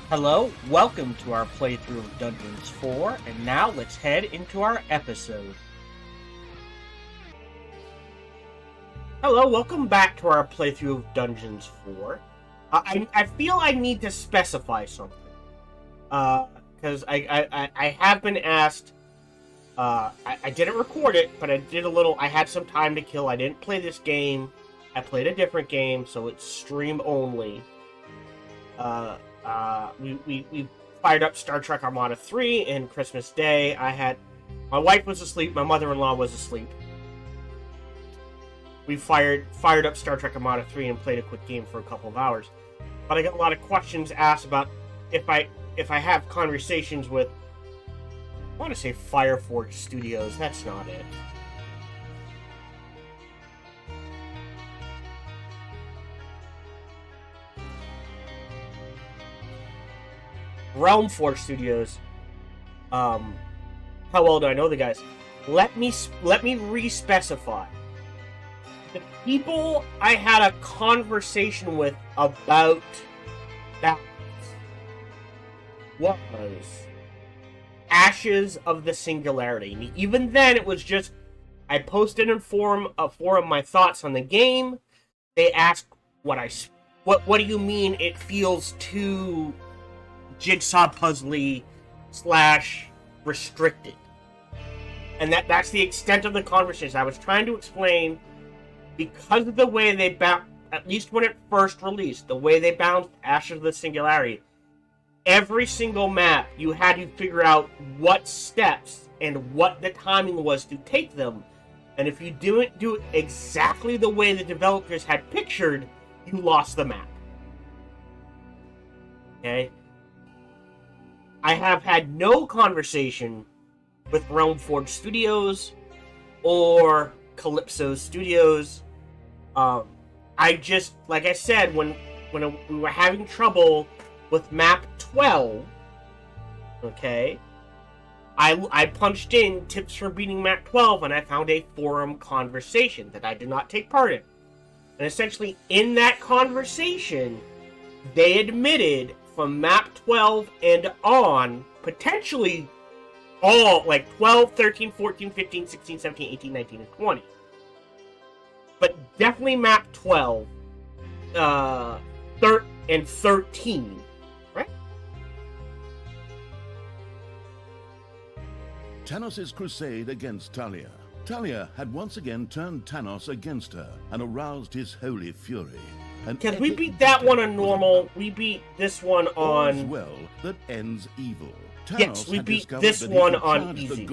Hello, welcome to our playthrough of Dungeons 4, and now let's head into our episode. Hello, welcome back to our playthrough of Dungeons 4. I feel I need to specify something. Because I have been asked, I didn't record it, but I had some time to kill. I didn't play this game. I played a different game, so it's stream only. We fired up Star Trek Armada 3 in Christmas Day. My wife was asleep, my mother-in-law was asleep. We fired up Star Trek Armada 3 and played a quick game for a couple of hours. But I got a lot of questions asked about if I have conversations with, I want to say Fireforge Studios, that's not it. Realm Forge Studios. How well do I know the guys? Let me re-specify. The people I had a conversation with about that was Ashes of the Singularity. And even then, it was just I posted in a forum my thoughts on the game. They asked what do you mean it feels too jigsaw puzzly / restricted, and that's the extent of the conversation. I was trying to explain, because of the way they at least when it first released, the way they balanced Ashes of the Singularity, every single map you had to figure out what steps and what the timing was to take them, and if you didn't do it exactly the way the developers had pictured, you lost the map. Okay? I have had no conversation with Realm Forge Studios or Calypso Studios. I just, like I said, when we were having trouble with map 12, okay, I punched in tips for beating map 12, and I found a forum conversation that I did not take part in. And essentially, in that conversation, they admitted from map 12 and on, potentially all, like 12, 13, 14, 15, 16, 17, 18, 19, and 20. But definitely map 12, and 13, right? Tanos' crusade against Thalya. Thalya had once again turned Tanos against her and aroused his holy fury. Because we beat that one on normal, we beat this one on... All's well that ends evil. Tanos yes, we beat this one on easy.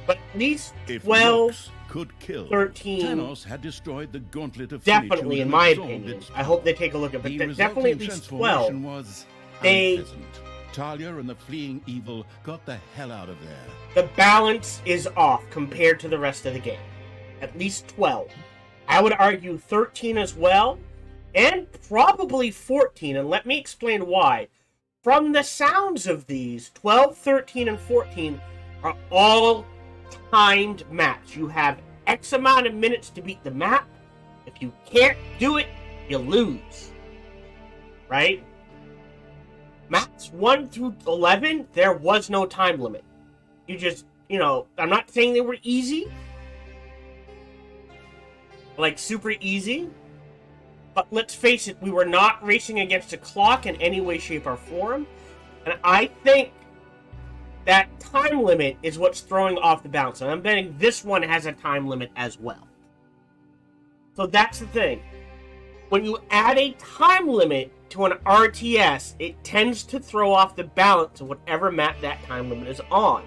But at least 12, could kill, 13... Tanos had destroyed the gauntlet of definitely, in my opinion. I hope they take a look at it. But definitely at least 12. Was they... unpleasant. Thalya and the fleeing evil got the hell out of there. The balance is off compared to the rest of the game. At least 12. I would argue 13 as well. And probably 14, and let me explain why. From the sounds of these, 12, 13, and 14 are all timed maps. You have X amount of minutes to beat the map. If you can't do it, you lose. Right? Maps 1 through 11, there was no time limit. You just, I'm not saying they were easy. Like, super easy. But let's face it, we were not racing against a clock in any way, shape, or form. And I think that time limit is what's throwing off the balance. And I'm betting this one has a time limit as well. So that's the thing. When you add a time limit to an RTS, it tends to throw off the balance of whatever map that time limit is on.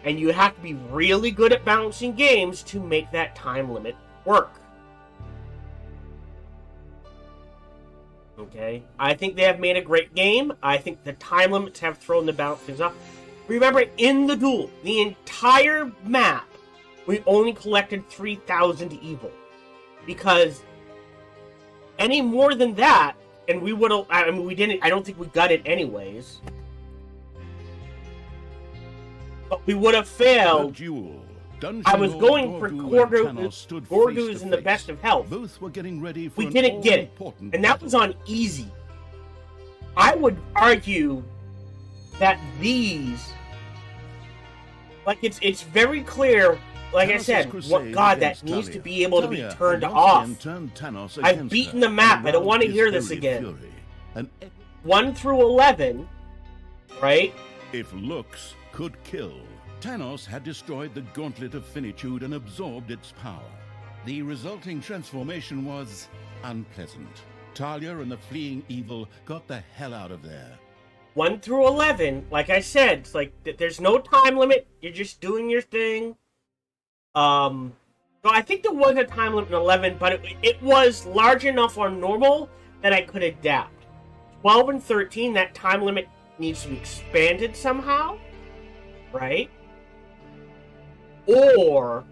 And you have to be really good at balancing games to make that time limit work. Okay, I think they have made a great game. I think the time limits have thrown the balance things off. Remember, in the duel, the entire map, we only collected 3,000 evil. Because any more than that, and we would have, we didn't, I don't think we got it anyways. But we would have failed. I was going for Gorgu's in the best of health. Both were getting ready for we didn't get it, and that was on easy. I would argue that these, like, it's very clear. Like I said, what God that needs to be able to be turned off. I've beaten the map. I don't want to hear this again. 1 through 11, right? If looks could kill, Thanos had destroyed the Gauntlet of Finitude and absorbed its power. The resulting transformation was unpleasant. Thalya and the fleeing evil got the hell out of there. 1 through 11, like I said, it's like there's no time limit. You're just doing your thing. So I think there was a time limit in 11, but it was large enough on normal that I could adapt. 12 and 13, that time limit needs to be expanded somehow, right? Or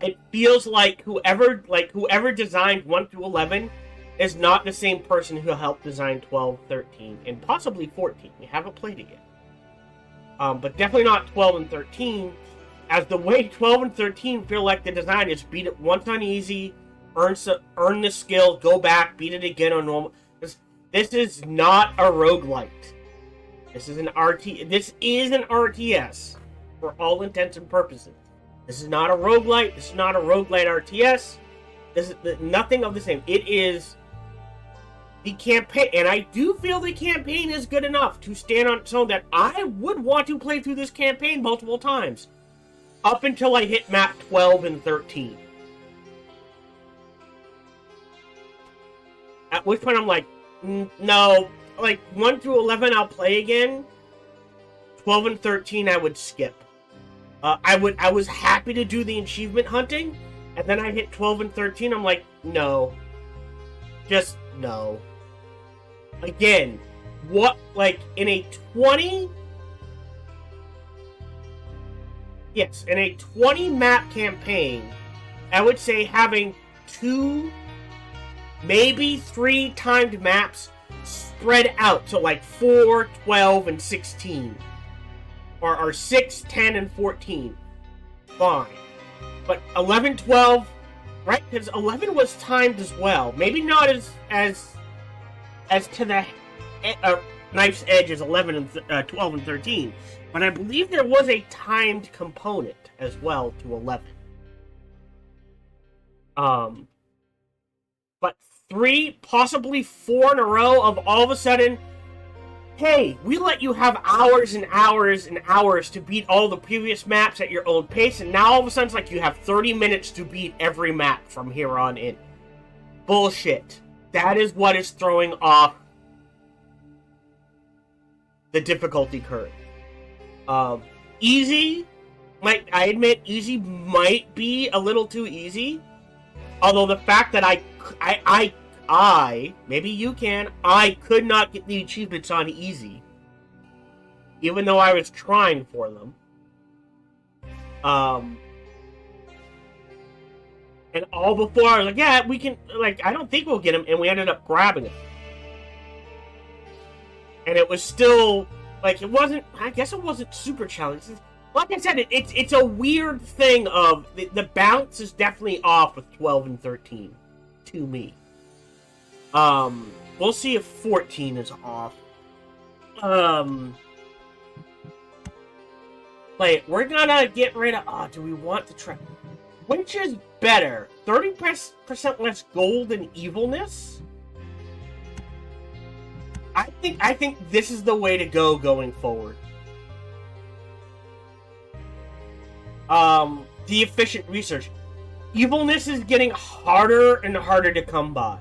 it feels like whoever designed 1 through 11 is not the same person who helped design 12, 13, and possibly 14. We haven't played it yet. But definitely not 12 and 13, as the way 12 and 13 feel like the design is beat it once on easy, earn the skill, go back, beat it again on normal. This is not a roguelite. This is an RTS for all intents and purposes. This is not a roguelite. This is not a roguelite RTS. This is nothing of the same. It is the campaign, and I do feel the campaign is good enough to stand on its own that I would want to play through this campaign multiple times. Up until I hit map 12 and 13. At which point I'm like, no, like 1 through 11 I'll play again. 12 and 13 I would skip. I was happy to do the achievement hunting, and then I hit 12 and 13, I'm like, no. Just no. Again, what, like, in a 20... Yes, in a 20 map campaign, I would say having 2, maybe 3 timed maps spread out to like 4, 12, and 16. Or 6, 10, and 14. Fine. But 11, 12, right? Because 11 was timed as well. Maybe not as to the knife's edge as 11 and 12 and 13. But I believe there was a timed component as well to 11. But 3, possibly 4 in a row of all of a sudden, hey, we let you have hours and hours and hours to beat all the previous maps at your own pace, and now all of a sudden it's like you have 30 minutes to beat every map from here on in. Bullshit. That is what is throwing off the difficulty curve. Easy, I admit, easy might be a little too easy. Although the fact that I, maybe you can, I could not get the achievements on easy. Even though I was trying for them. And all before, I was like, yeah, we can, like, I don't think we'll get him, and we ended up grabbing him. And it was still... Like, it wasn't, I guess it wasn't super challenging. Like I said, it's a weird thing of, the balance is definitely off with 12 and 13, to me. We'll see if 14 is off. Like, we're gonna get rid of, do we want to try, which is better? 30% less gold and evilness? I think this is the way to go going forward. The efficient research. Evilness is getting harder and harder to come by.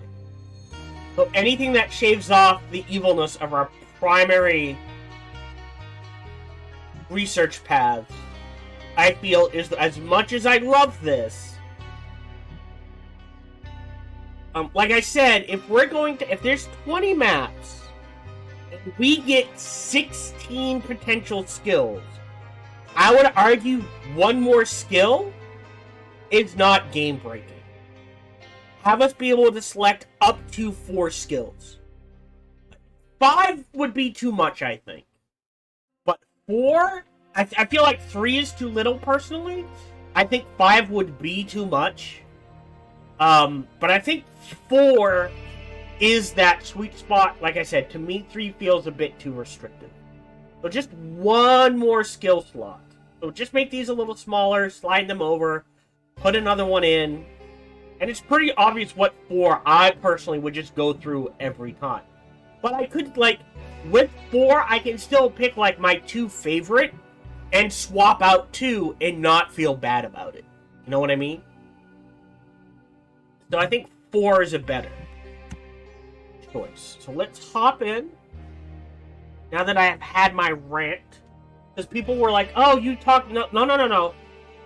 So anything that shaves off the evilness of our primary research paths, I feel is, as much as I love this, like I said, if there's 20 maps, we get 16 potential skills. I would argue one more skill is not game breaking. Have us be able to select up to 4 skills. 5 would be too much, I think. But 4, I feel like 3 is too little personally. I think 5 would be too much. But I think 4 is that sweet spot. Like I said, to me, 3 feels a bit too restrictive. So just one more skill slot. So just make these a little smaller, slide them over, put another one in, and it's pretty obvious what 4 I personally would just go through every time. But I could, like, with 4, I can still pick, like, my 2 favorite and swap out 2 and not feel bad about it. You know what I mean? So I think 4 is a better choice. So let's hop in. Now that I have had my rant. Because people were like, oh, you talk... No.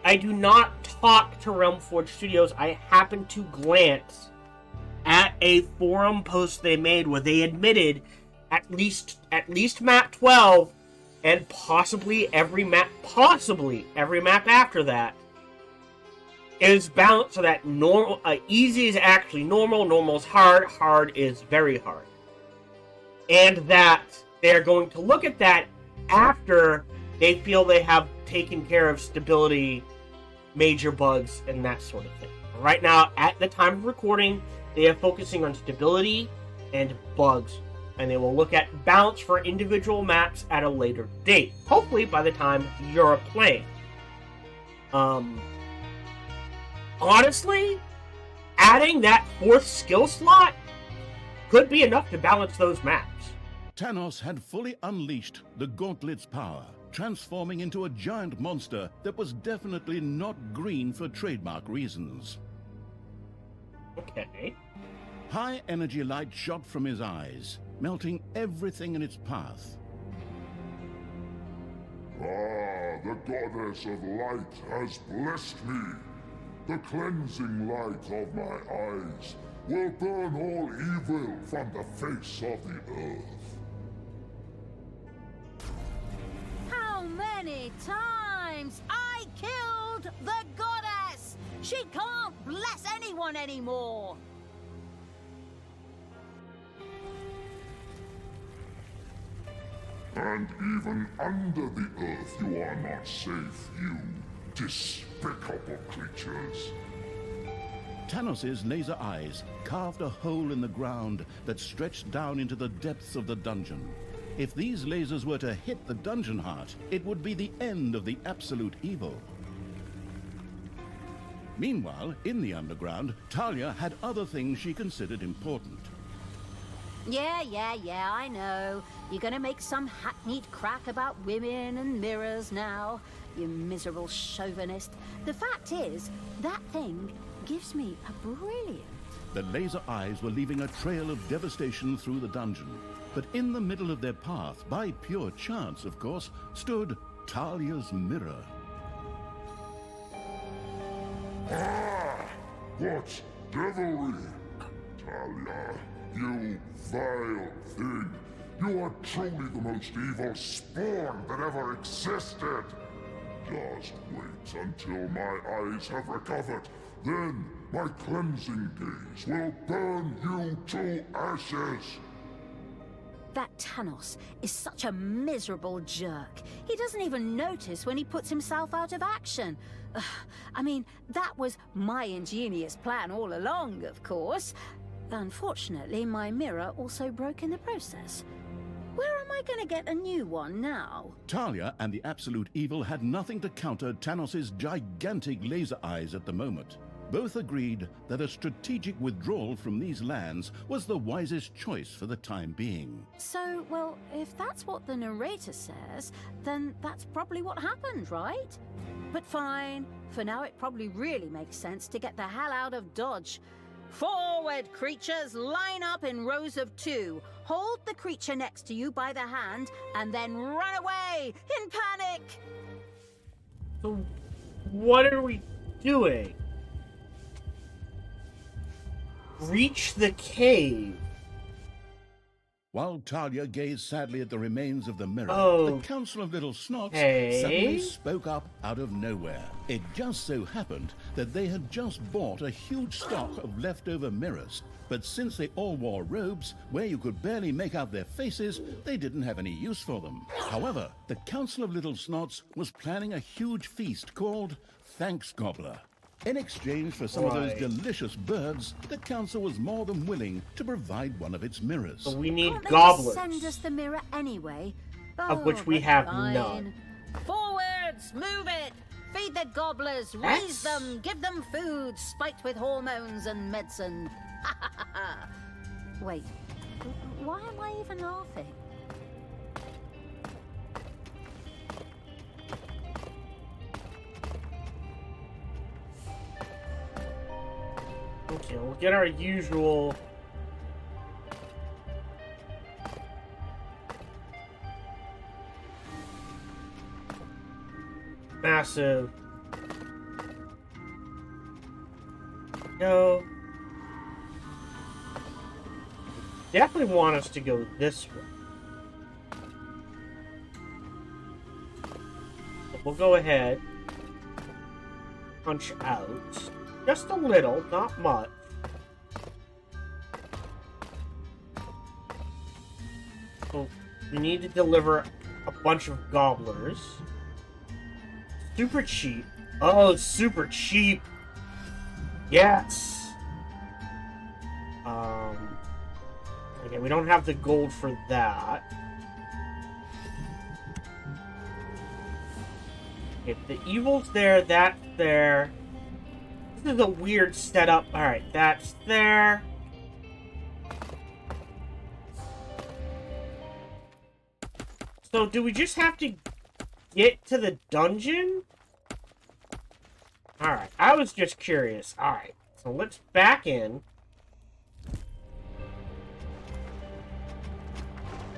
I do not talk to Realm Forge Studios. I happened to glance at a forum post they made where they admitted at least map 12 and possibly every map after that is balanced so that normal, easy is actually normal, normal is hard, hard is very hard. And that they're going to look at that after they feel they have taken care of stability, major bugs, and that sort of thing. Right now, at the time of recording, they are focusing on stability and bugs, and they will look at balance for individual maps at a later date. Hopefully by the time you're playing. Honestly, adding that 4th skill slot could be enough to balance those maps. Thanos had fully unleashed the Gauntlet's power, transforming into a giant monster that was definitely not green for trademark reasons. Okay. High energy light shot from his eyes, melting everything in its path. Ah, the goddess of light has blessed me. The cleansing light of my eyes will burn all evil from the face of the earth. How many times I killed the goddess? She can't bless anyone anymore. And even under the earth you are not safe, you despicable creatures. Thanos' laser eyes carved a hole in the ground that stretched down into the depths of the dungeon. If these lasers were to hit the dungeon heart, it would be the end of the absolute evil. Meanwhile, in the underground, Thalya had other things she considered important. Yeah, I know. You're gonna make some hackneyed crack about women and mirrors now, you miserable chauvinist. The fact is, that thing gives me a brilliant... The laser eyes were leaving a trail of devastation through the dungeon. But in the middle of their path, by pure chance, of course, stood Thalya's mirror. Ah! What devilry! Thalya, you vile thing! You are truly the most evil spawn that ever existed! Just wait until my eyes have recovered. Then my cleansing gaze will burn you to ashes! That Thanos is such a miserable jerk. He doesn't even notice when he puts himself out of action. Ugh, I mean, that was my ingenious plan all along, of course. Unfortunately, my mirror also broke in the process. Where am I going to get a new one now? Thalya and the Absolute Evil had nothing to counter Thanos' gigantic laser eyes at the moment. Both agreed that a strategic withdrawal from these lands was the wisest choice for the time being. So, well, if that's what the narrator says, then that's probably what happened, right? But fine. For now, it probably really makes sense to get the hell out of Dodge. Forward, creatures! Line up in rows of 2. Hold the creature next to you by the hand, and then run away in panic! So, what are we doing? Reach the cave. While Thalya gazed sadly at the remains of the mirror, the Council of Little Snots suddenly spoke up out of nowhere. It just so happened that they had just bought a huge stock of leftover mirrors, but since they all wore robes, where you could barely make out their faces, they didn't have any use for them. However, the Council of Little Snots was planning a huge feast called Thanks Gobbler. In exchange for some of those Right. delicious birds, the council was more than willing to provide one of its mirrors. So we need Can't they gobblers. just send us the mirror anyway? Of which we that's have fine. none. Forwards, move it! Feed the gobblers, raise them, give them food, spiked with hormones and medicine. Wait, why am I even laughing? Okay, we'll get our usual... massive... No. Definitely want us to go this way. But we'll go ahead. Punch out. Just a little, not much. So we need to deliver a bunch of gobblers. Super cheap. Oh, super cheap. Yes. Okay, we don't have the gold for that. If the evil's there, that's there. This is a weird setup. Alright, that's there. So, do we just have to get to the dungeon? Alright, I was just curious. Alright, so let's back in.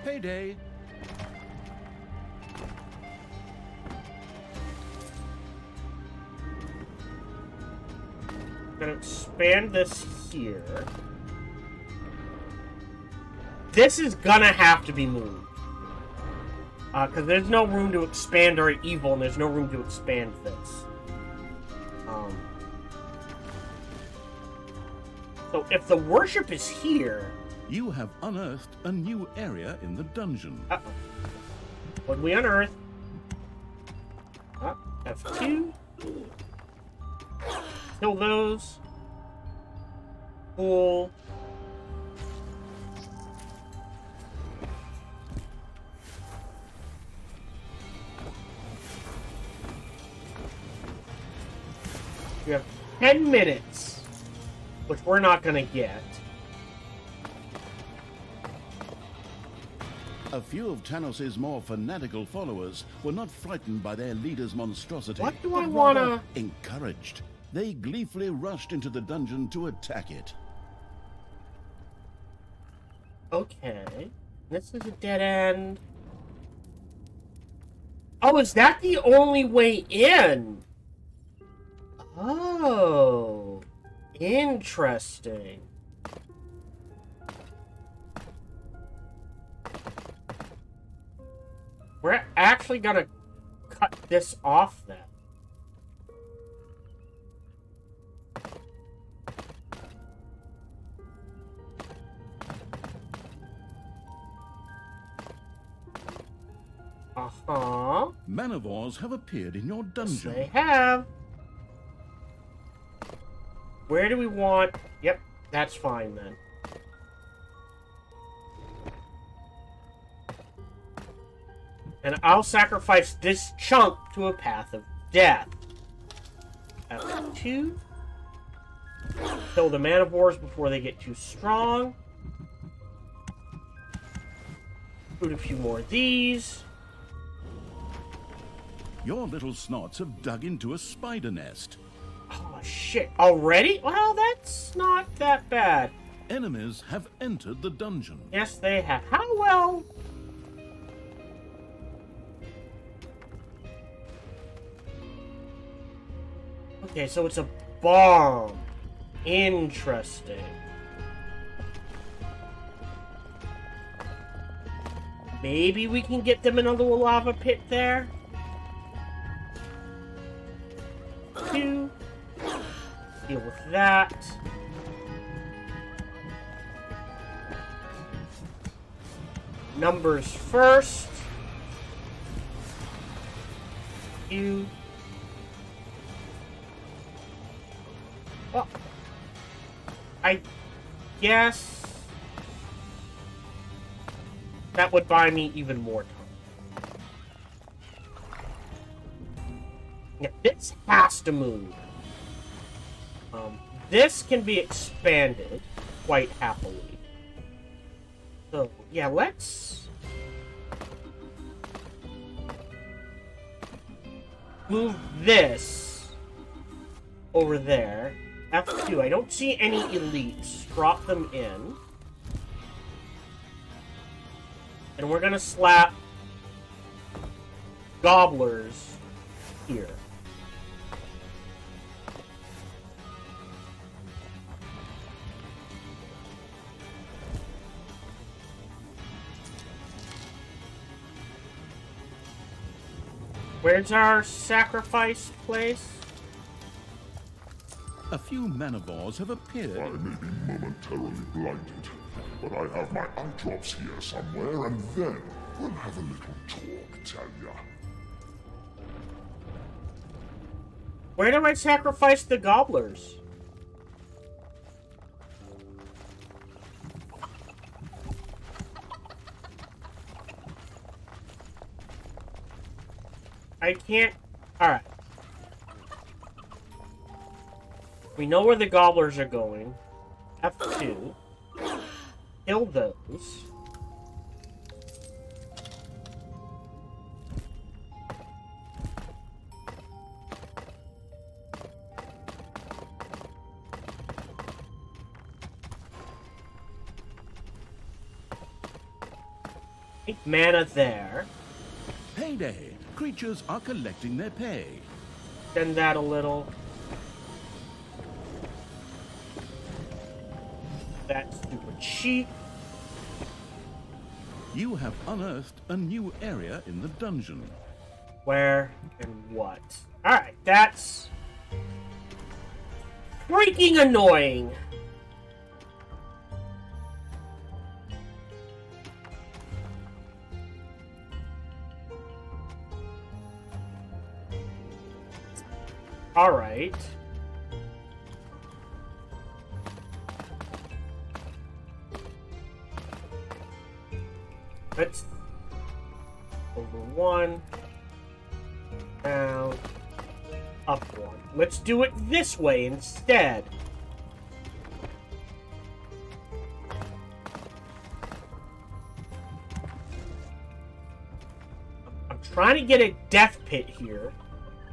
Payday! Gonna expand this here. This is gonna have to be moved. Because there's no room to expand our evil, and there's no room to expand this. So if the worship is here... You have unearthed a new area in the dungeon. Uh-oh. What did we unearth? F2. Kill those. Cool. We have 10 minutes, which we're not going to get. A few of Tanos' more fanatical followers were not frightened by their leader's monstrosity. What do I but wanna- rather encouraged. They gleefully rushed into the dungeon to attack it. Okay. This is a dead end. Oh, is that the only way in? Oh. Interesting. We're actually gonna cut this off then. Uh-huh. Manivores have appeared in your Yes, dungeon. they have. Where do we want... Yep, that's fine then. And I'll sacrifice this chunk to a path of death. F2. Kill the manivores before they get too strong. Put a few more of these. Your little snots have dug into a spider nest. Oh, shit. Already? Well, that's not that bad. Enemies have entered the dungeon. Yes, they have. How well? Okay, so it's a bomb. Interesting. Maybe we can get them in a little lava pit there. 2. Deal with that. Numbers first. You. I guess that would buy me even more time. Yeah, this has to move. This can be expanded quite happily. So, yeah, let's move this over there. F2. I don't see any elites. Drop them in. And we're gonna slap gobblers here. Where's our sacrifice place? A few manivores have appeared. I may be momentarily blinded, but I have my eye drops here somewhere, and then we'll have a little talk, Thalya. Where do I sacrifice the gobblers? I can't... Alright. We know where the gobblers are going. F2. Kill those. Mana there. Payday! Creatures are collecting their pay. Send that a little. That's super cheap. You have unearthed a new area in the dungeon. Where and what? Alright, that's freaking annoying. Alright. Let's over one, down, up one. Let's do it this way instead. I'm trying to get a death pit here,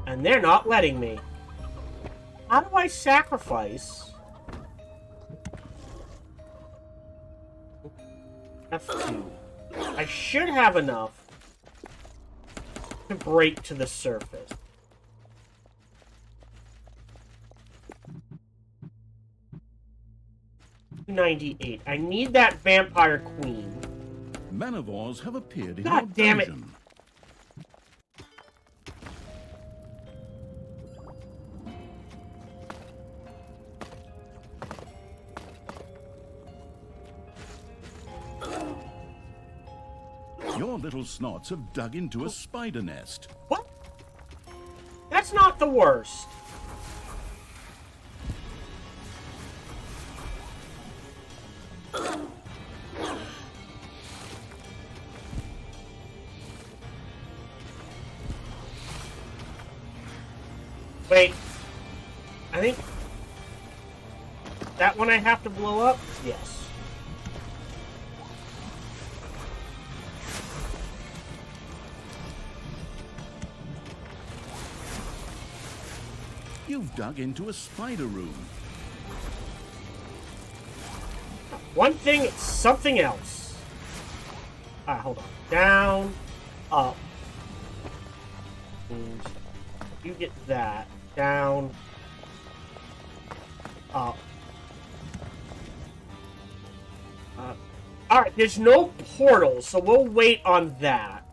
and they're not letting me. How do I sacrifice? F2. I should have enough to break to the surface. 298. I need that vampire queen. Manivores have appeared in God your damn it. dungeon. Your little snots have dug into a spider nest. What? That's not the worst. Wait. I think... that one I have to blow up? Yes. You've dug into a spider room. One thing, it's something else. Alright, hold on. Down, up. And you get that. Down, up. Alright, there's no portal, so we'll wait on that.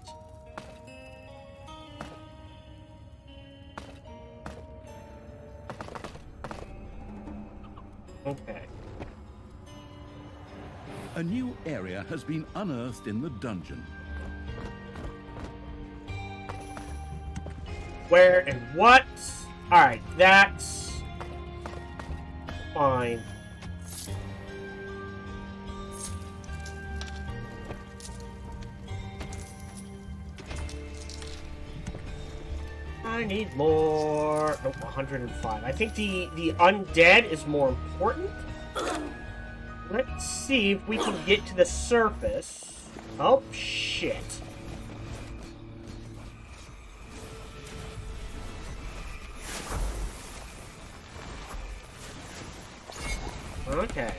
Okay. A new area has been unearthed in the dungeon. Where and what? Alright, that's fine. I need more. Nope, 105. I think the undead is more important. Let's see if we can get to the surface. Oh, shit. Okay.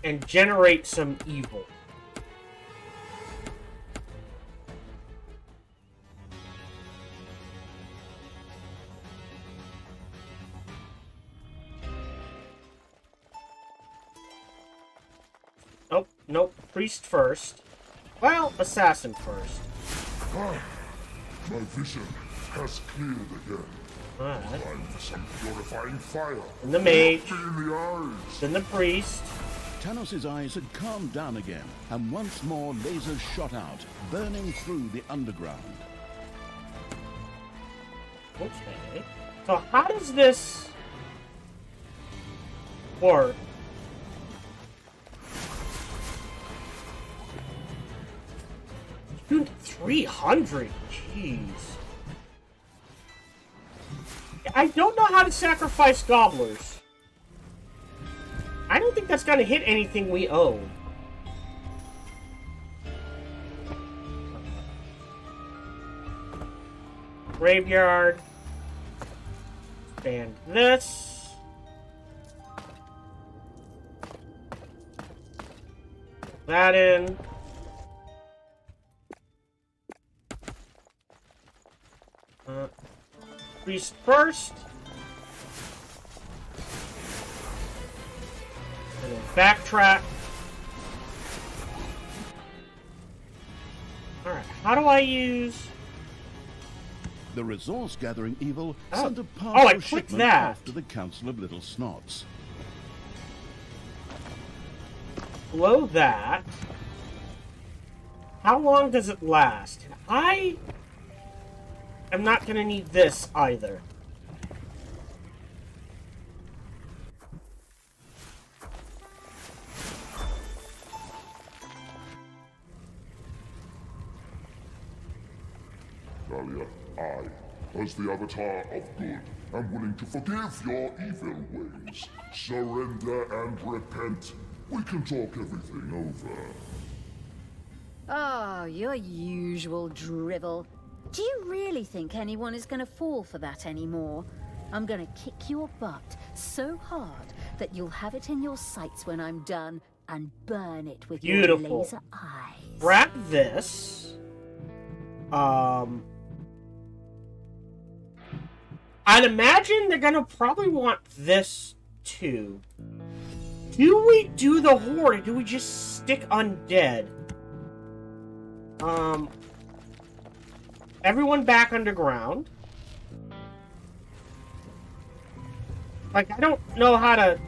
And generate some evil. Nope, nope. Priest first. Well, assassin first. Ah, my vision has cleared again. Alright. Time for some purifying fire. And the mage. Look me in the eyes. Then the priest. Tanos' eyes had calmed down again, and once more lasers shot out, burning through the underground. Okay. So how does this work? Dude, 300. Jeez. I don't know how to sacrifice gobblers. I don't think that's gonna hit anything we own. Graveyard. Expand this. That in. Priest first. And then backtrack. Alright, how do I use... The resource-gathering evil Oh. sent a Oh, I powerful clicked shipment that. off to the Council of Little Snots. Blow that. How long does it last? I am not going to need this either. Thalya, I, as the Avatar of Good, am willing to forgive your evil ways. Surrender and repent. We can talk everything over. Oh, your usual drivel. Do you really think anyone is going to fall for that anymore? I'm going to kick your butt so hard that you'll have it in your sights when I'm done and burn it with your Beautiful. laser eyes. Grab this. I'd imagine they're gonna probably want this too. Do we do the horde or do we just stick undead? Everyone back underground. Like, I don't know how to...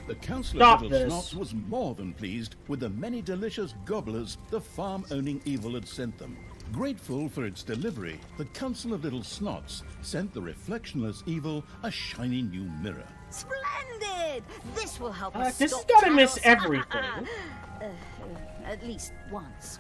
The Council Stop of Little this. Snots was more than pleased with the many delicious gobblers the farm-owning evil had sent them. Grateful for its delivery, the Council of Little Snots sent the reflectionless evil a shiny new mirror. Splendid! This will help us this stop is gonna miss Thanos. everything. At least once.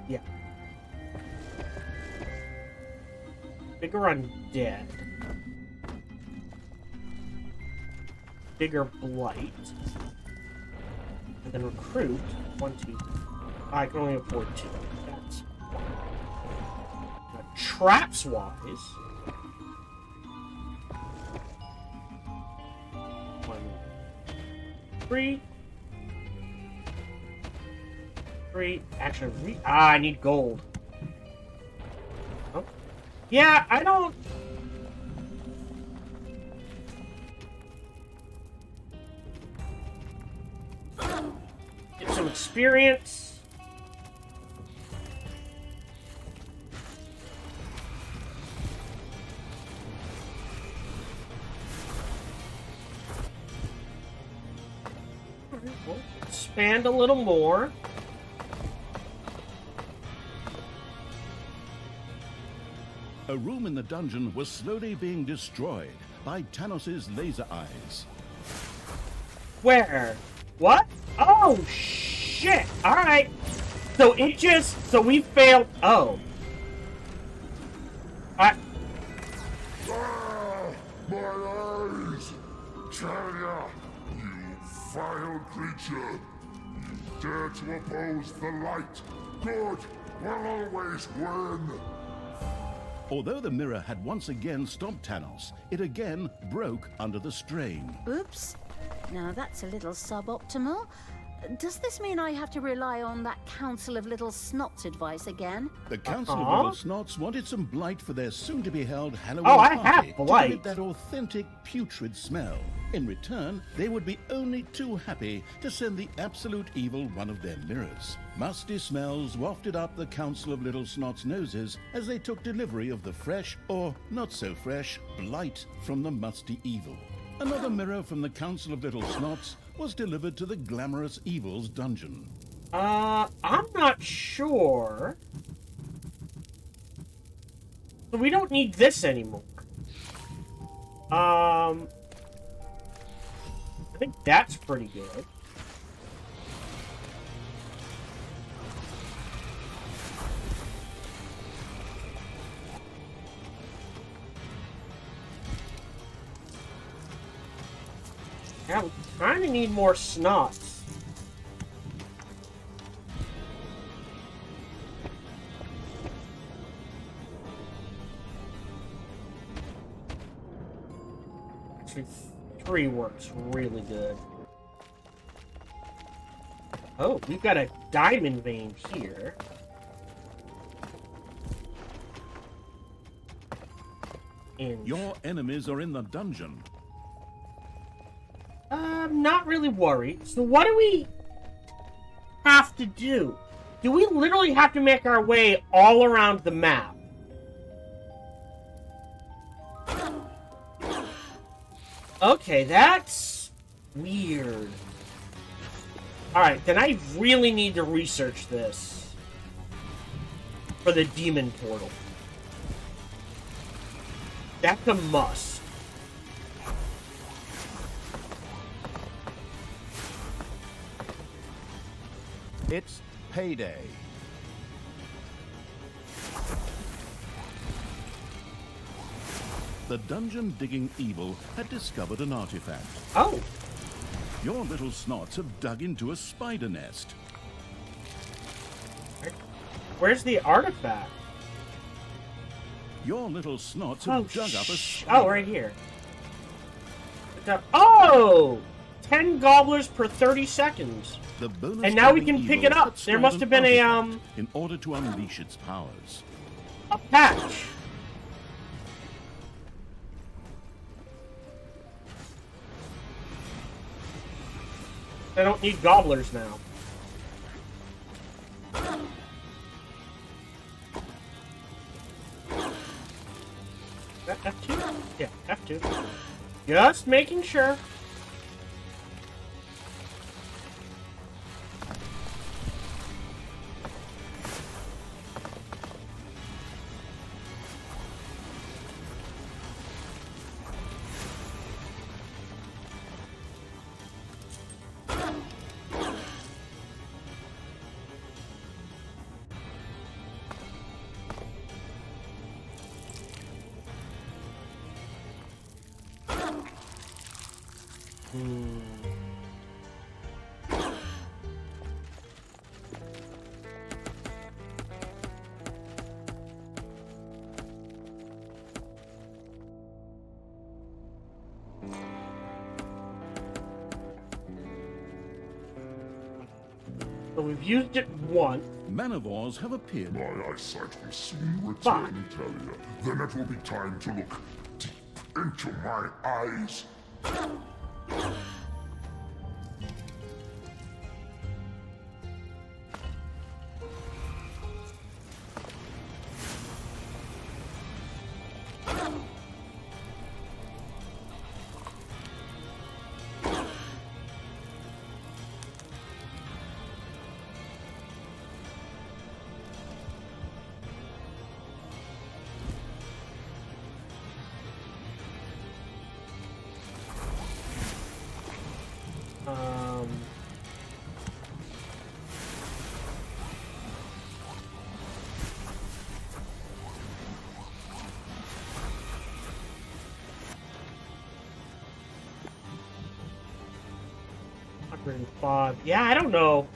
Yeah. Bigger undead. Bigger blight. And then recruit. 1, 2. I can only afford 2. That's... traps wise. 1, 3. 3. Actually, I need gold. Oh. Yeah, I don't... Get some experience. We'll expand a little more. A room in the dungeon was slowly being destroyed by Tanos's laser eyes. Where? What? Oh, shit! Alright. So we failed. Oh. Ah, my eyes! Thalya, you vile creature! You dare to oppose the light! Good will always win! Although the mirror had once again stopped Thanos, it again broke under the strain. Oops. Now that's a little suboptimal. Does this mean I have to rely on that Council of Little Snots advice again? The Council of Little Snots wanted some blight for their soon-to-be-held Halloween Oh, I party have to blight. give it that authentic putrid smell. In return, they would be only too happy to send the absolute evil one of their mirrors. Musty smells wafted up the Council of Little Snots' noses as they took delivery of the fresh, or not so fresh, blight from the musty evil. Another mirror from the Council of Little Snots was delivered to the glamorous evil's dungeon. I'm not sure. So we don't need this anymore. I think that's pretty good. Yeah, we kind of need more snots. Actually, 3 works really good. Oh, we've got a diamond vein here. And Your enemies are in the dungeon. I'm not really worried. So what do we have to do? Do we literally have to make our way all around the map? Okay, that's weird. Alright, then I really need to research this for the demon portal. That's a must. It's payday. The dungeon-digging evil had discovered an artifact. Oh, Your little snots have dug into a spider nest. where's the artifact? Your little snots Oh, have dug up a spider. oh, right here. Oh! 10 gobblers per 30 seconds. The bonus And now we digging can pick evil it up. had There stored must have an been a, artifact in order to unleash its powers. A patch. I don't need gobblers now. F2? Yeah, F2. Just making sure. So we've used it once. Manivores have appeared. My eyesight will soon return, Thalya. Then it will be time to look deep into my eyes. 105. Yeah, I don't know.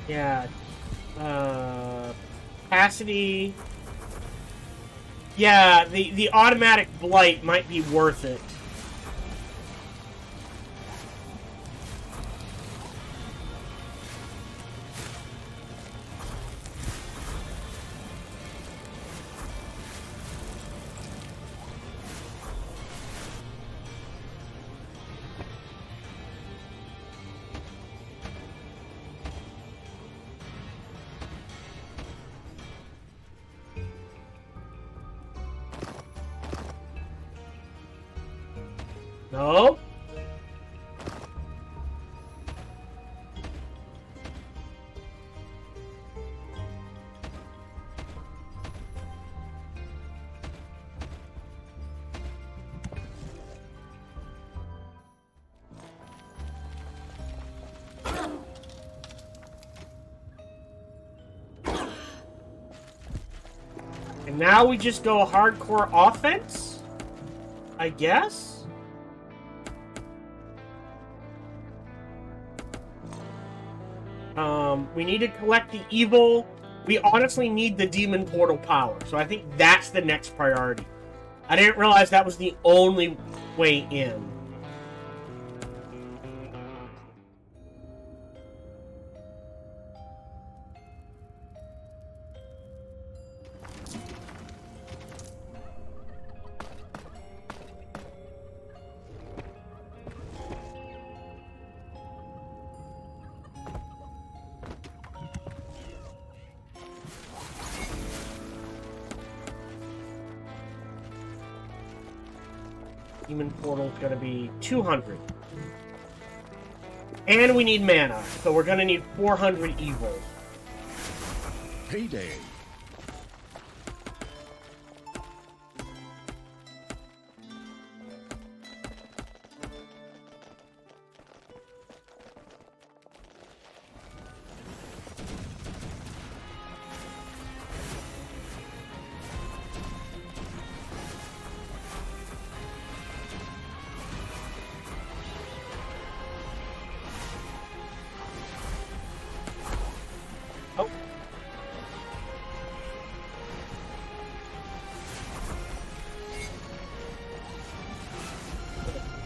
Yeah. Capacity. Yeah, the automatic blight might be worth it. No? And now we just go hardcore offense? I guess? We need to collect the evil. We honestly need the demon portal power. So I think that's the next priority. I didn't realize that was the only way in. Demon portal's gonna be 200. And we need mana, so we're gonna need 400 evil. Payday.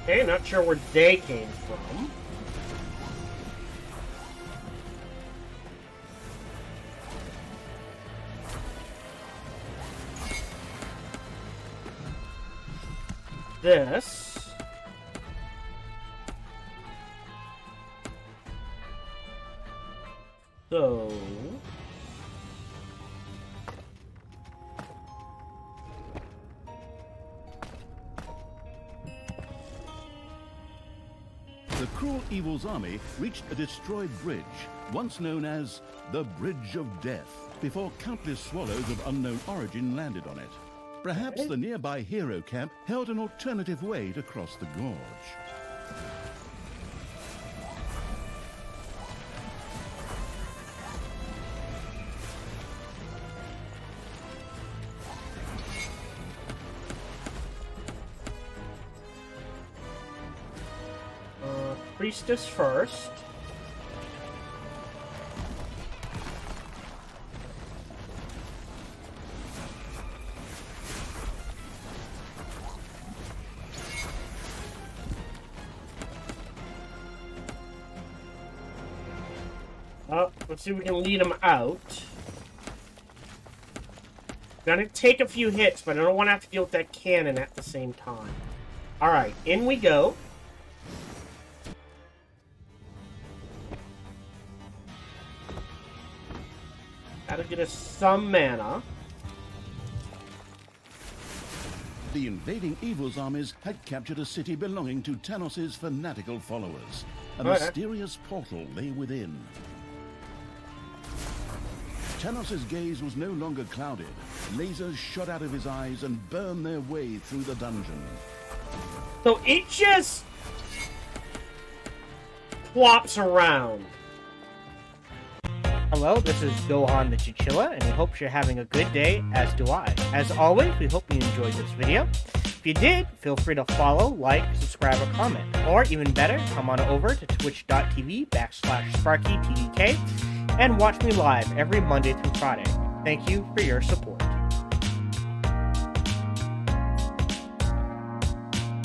Okay, not sure where they came from. This. So. The cruel evil's army reached a destroyed bridge, once known as the Bridge of Death, before countless swallows of unknown origin landed on it. Perhaps the nearby hero camp held an alternative way to cross the gorge. Priestess first. Let's see if we can lead him out. Gonna take a few hits, but I don't want to have to deal with that cannon at the same time. Alright, in we go. That'll get us some mana. The invading evil's armies had captured a city belonging to Tanos' fanatical followers. A mysterious portal lay within. Tanos' gaze was no longer clouded. Lasers shot out of his eyes and burned their way through the dungeon. So it just flops around. Hello, this is Gohan the Chinchilla, and we hope you're having a good day, as do I. As always, we hope you enjoyed this video. If you did, feel free to follow, like, subscribe, or comment. Or, even better, come on over to twitch.tv/SparkyTDK and watch me live every Monday through Friday. Thank you for your support.